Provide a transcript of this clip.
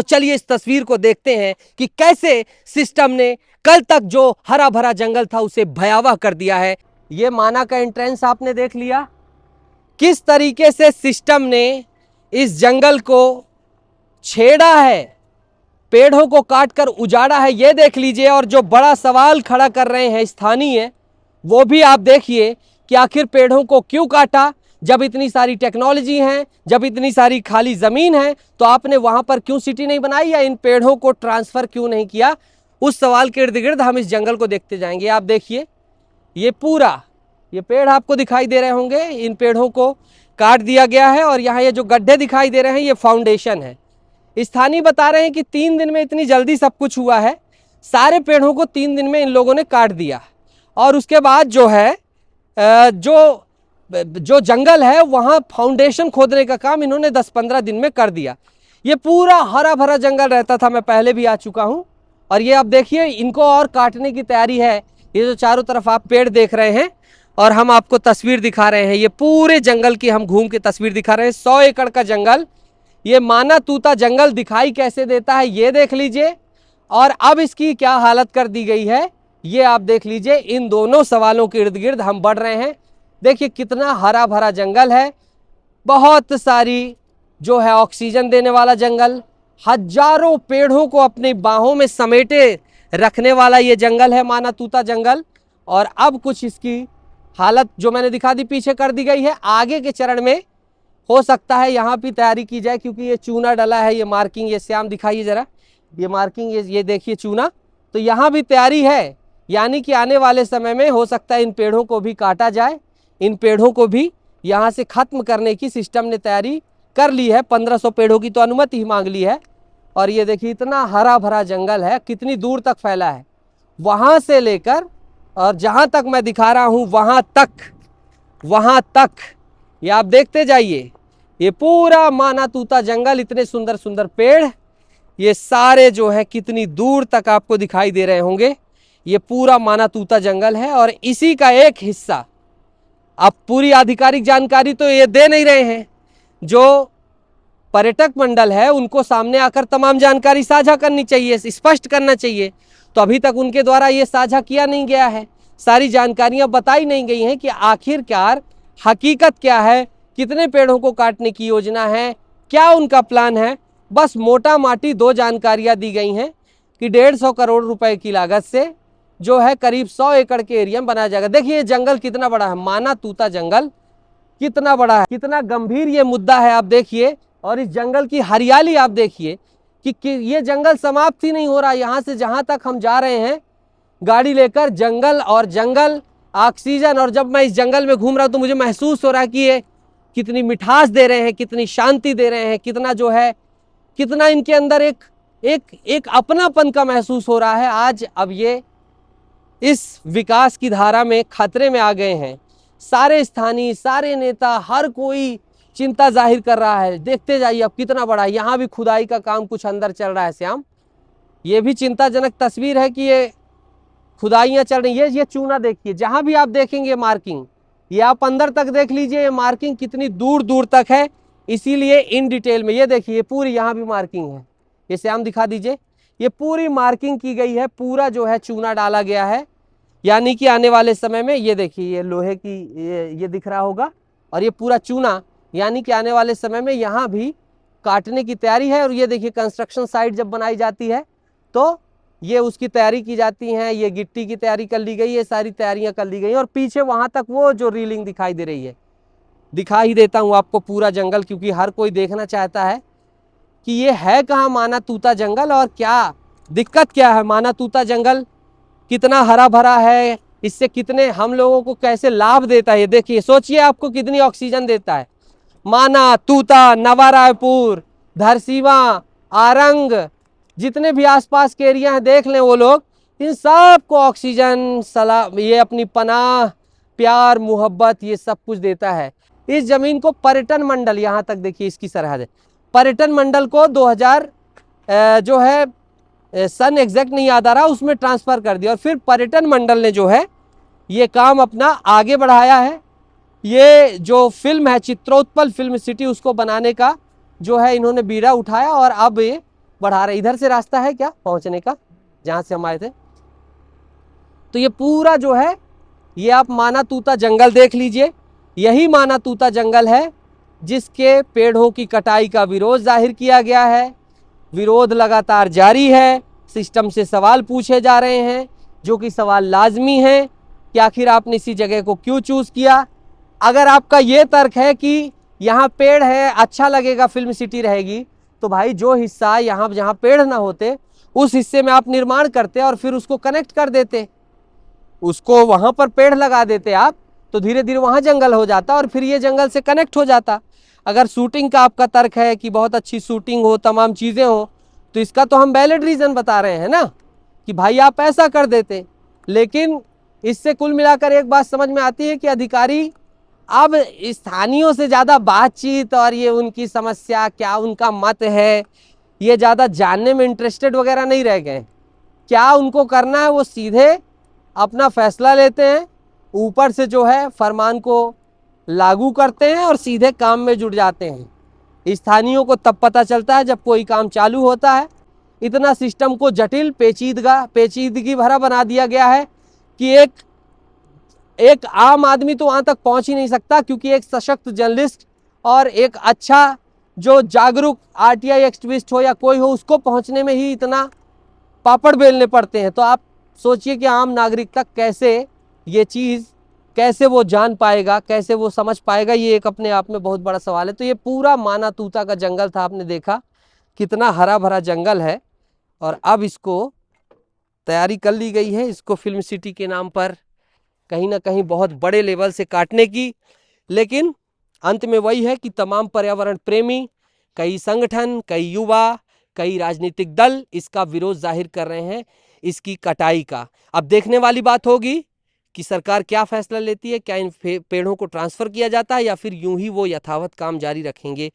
तो चलिए इस तस्वीर को देखते हैं कि कैसे सिस्टम ने कल तक जो हरा भरा जंगल था उसे भयावह कर दिया है। ये माना का एंट्रेंस आपने देख लिया, किस तरीके से सिस्टम ने इस जंगल को छेड़ा है, पेड़ों को काटकर उजाड़ा है, ये देख लीजिए। और जो बड़ा सवाल खड़ा कर रहे हैं स्थानीय, वो भी आप देखिए कि आखिर पेड़ों को क्यों काटा। जब इतनी सारी टेक्नोलॉजी है, जब इतनी सारी खाली ज़मीन है, तो आपने वहाँ पर क्यों सिटी नहीं बनाई या इन पेड़ों को ट्रांसफ़र क्यों नहीं किया। उस सवाल के इर्द गिर्द हम इस जंगल को देखते जाएंगे। आप देखिए ये पूरा ये पेड़ आपको दिखाई दे रहे होंगे, इन पेड़ों को काट दिया गया है और यहाँ ये जो गड्ढे दिखाई दे रहे हैं ये फाउंडेशन है। स्थानीय बता रहे हैं कि 3 दिन में इतनी जल्दी सब कुछ हुआ है, सारे पेड़ों को 3 दिन में इन लोगों ने काट दिया और उसके बाद जो है जो जंगल है वहाँ फाउंडेशन खोदने का काम इन्होंने 10-15 दिन में कर दिया। ये पूरा हरा भरा जंगल रहता था, मैं पहले भी आ चुका हूँ। और ये अब देखिए इनको और काटने की तैयारी है। ये जो चारों तरफ आप पेड़ देख रहे हैं और हम आपको तस्वीर दिखा रहे हैं, ये पूरे जंगल की हम घूम के तस्वीर दिखा रहे हैं। 100 एकड़ का जंगल, ये माना तूता जंगल दिखाई कैसे देता है ये देख लीजिए। और अब इसकी क्या हालत कर दी गई है ये आप देख लीजिए। इन दोनों सवालों के इर्द गिर्द हम बढ़ रहे हैं। देखिए कितना हरा भरा जंगल है, बहुत सारी जो है ऑक्सीजन देने वाला जंगल, हजारों पेड़ों को अपनी बाहों में समेटे रखने वाला ये जंगल है माना तूता जंगल। और अब कुछ इसकी हालत जो मैंने दिखा दी पीछे कर दी गई है। आगे के चरण में हो सकता है यहाँ भी तैयारी की जाए, क्योंकि ये चूना डला है, ये मार्किंग, ये श्याम दिखाइए ज़रा, ये मार्किंग, ये देखिए चूना, तो यहाँ भी तैयारी है। यानी कि आने वाले समय में हो सकता है इन पेड़ों को भी काटा जाए, इन पेड़ों को भी यहाँ से ख़त्म करने की सिस्टम ने तैयारी कर ली है। 1500 पेड़ों की तो अनुमति ही मांग ली है। और ये देखिए इतना हरा भरा जंगल है, कितनी दूर तक फैला है, वहाँ से लेकर और जहाँ तक मैं दिखा रहा हूँ वहाँ तक ये आप देखते जाइए। ये पूरा माना तूता जंगल, इतने सुंदर सुंदर पेड़, ये सारे जो है कितनी दूर तक आपको दिखाई दे रहे होंगे। ये पूरा माना तूता जंगल है और इसी का एक हिस्सा, अब पूरी आधिकारिक जानकारी तो ये दे नहीं रहे हैं, जो पर्यटक मंडल है उनको सामने आकर तमाम जानकारी साझा करनी चाहिए, स्पष्ट करना चाहिए। तो अभी तक उनके द्वारा ये साझा किया नहीं गया है, सारी जानकारियां बताई नहीं गई हैं कि आखिरकार हकीकत क्या है, कितने पेड़ों को काटने की योजना है, क्या उनका प्लान है। बस मोटा माटी 2 जानकारियां दी गई हैं कि 150 करोड़ रुपए की लागत से जो है करीब 100 एकड़ के एरिया में बनाया जाएगा। देखिए ये जंगल कितना बड़ा है, माना तूता जंगल कितना बड़ा है, कितना गंभीर ये मुद्दा है आप देखिए। और इस जंगल की हरियाली आप देखिए कि ये जंगल समाप्त ही नहीं हो रहा। यहाँ से जहाँ तक हम जा रहे हैं गाड़ी लेकर, जंगल और जंगल, ऑक्सीजन। और जब मैं इस जंगल में घूम रहा हूँ तो मुझे महसूस हो रहा है कि ये कितनी मिठास दे रहे हैं, कितनी शांति दे रहे हैं, कितना जो है, कितना इनके अंदर एक अपनापन का महसूस हो रहा है। आज अब ये इस विकास की धारा में खतरे में आ गए हैं। सारे स्थानीय, सारे नेता, हर कोई चिंता जाहिर कर रहा है। देखते जाइए अब कितना बड़ा है। यहाँ भी खुदाई का काम कुछ अंदर चल रहा है श्याम, ये भी चिंताजनक तस्वीर है कि ये खुदाइयाँ चल रही है। ये चूना देखिए, जहाँ भी आप देखेंगे मार्किंग, ये आप अंदर तक देख लीजिए, ये मार्किंग कितनी दूर दूर तक है। इसीलिए इन डिटेल में ये देखिए पूरी यहाँ भी मार्किंग है। ये श्याम दिखा दीजिए, ये पूरी मार्किंग की गई है, पूरा जो है चूना डाला गया है। यानी कि आने वाले समय में ये देखिए, ये लोहे की ये दिख रहा होगा और ये पूरा चूना, यानी कि आने वाले समय में यहाँ भी काटने की तैयारी है। और ये देखिए कंस्ट्रक्शन साइट जब बनाई जाती है तो ये उसकी तैयारी की जाती है, ये गिट्टी की तैयारी कर ली गई, ये सारी तैयारियां कर ली गई। और पीछे वहाँ तक वो जो रीलिंग दिखाई दे रही है, दिखा ही देता हूँ आपको पूरा जंगल, क्योंकि हर कोई देखना चाहता है कि ये है कहाँ माना तूता जंगल और क्या दिक्कत क्या है। माना तूता जंगल कितना हरा भरा है, इससे कितने हम लोगों को कैसे लाभ देता है। ये देखिए, सोचिए आपको कितनी ऑक्सीजन देता है। माना, तूता, नवा रायपुर, धरसीवा, आरंग, जितने भी आसपास के एरिया हैं देख लें, वो लोग इन सब को ऑक्सीजन, सलाह, ये अपनी पनाह, प्यार, मोहब्बत, ये सब कुछ देता है। इस जमीन को पर्यटन मंडल, यहाँ तक देखिए इसकी सरहद है, पर्यटन मंडल को 2000 जो है सन एग्जैक्ट नहीं याद आ रहा, उसमें ट्रांसफ़र कर दिया। और फिर पर्यटन मंडल ने जो है ये काम अपना आगे बढ़ाया है। ये जो फिल्म है चित्रोत्पल फिल्म सिटी, उसको बनाने का जो है इन्होंने बीड़ा उठाया और अब ये बढ़ा रहे। इधर से रास्ता है क्या पहुंचने का जहां से हम आए थे? तो ये पूरा जो है, ये आप माना तूता जंगल देख लीजिए। यही माना तूता जंगल है जिसके पेड़ों की कटाई का विरोध जाहिर किया गया है। विरोध लगातार जारी है। सिस्टम से सवाल पूछे जा रहे हैं, जो कि सवाल लाजमी है कि आखिर आपने इसी जगह को क्यों चूज किया। अगर आपका ये तर्क है कि यहाँ पेड़ है, अच्छा लगेगा, फिल्म सिटी रहेगी, तो भाई जो हिस्सा यहाँ जहाँ पेड़ ना होते उस हिस्से में आप निर्माण करते और फिर उसको कनेक्ट कर देते, उसको वहां पर पेड़ लगा देते आप, तो धीरे धीरे वहां जंगल हो जाता और फिर ये जंगल से कनेक्ट हो जाता। अगर शूटिंग का आपका तर्क है कि बहुत अच्छी शूटिंग हो, तमाम चीजें हो, तो इसका तो हम वैलिड रीजन बता रहे हैं ना कि भाई आप ऐसा कर देते। लेकिन इससे कुल मिलाकर एक बात समझ में आती है कि अधिकारी अब स्थानीयों से ज़्यादा बातचीत और ये उनकी समस्या क्या, उनका मत है, ये ज़्यादा जानने में इंटरेस्टेड वगैरह नहीं रह गए। क्या उनको करना है वो सीधे अपना फैसला लेते हैं, ऊपर से जो है फरमान को लागू करते हैं और सीधे काम में जुट जाते हैं। स्थानीयों को तब पता चलता है जब कोई काम चालू होता है। इतना सिस्टम को जटिल, पेचीदगी भरा बना दिया गया है कि एक आम आदमी तो वहां तक पहुंच ही नहीं सकता, क्योंकि एक सशक्त जर्नलिस्ट और एक अच्छा जो जागरूक आरटीआई एक्टिविस्ट हो या कोई हो, उसको पहुंचने में ही इतना पापड़ बेलने पड़ते हैं। तो आप सोचिए कि आम नागरिक तक कैसे ये चीज़, कैसे वो जान पाएगा, कैसे वो समझ पाएगा, ये एक अपने आप में बहुत बड़ा सवाल है। तो ये पूरा माना तूता का जंगल था, आपने देखा कितना हरा भरा जंगल है। और अब इसको तैयारी कर ली गई है, इसको फिल्म सिटी के नाम पर कहीं ना कहीं बहुत बड़े लेवल से काटने की। लेकिन अंत में वही है कि तमाम पर्यावरण प्रेमी, कई संगठन, कई युवा, कई राजनीतिक दल इसका विरोध जाहिर कर रहे हैं, इसकी कटाई का। अब देखने वाली बात होगी कि सरकार क्या फैसला लेती है, क्या इन पेड़ों को ट्रांसफर किया जाता है या फिर यूं ही वो यथावत काम जारी रखेंगे।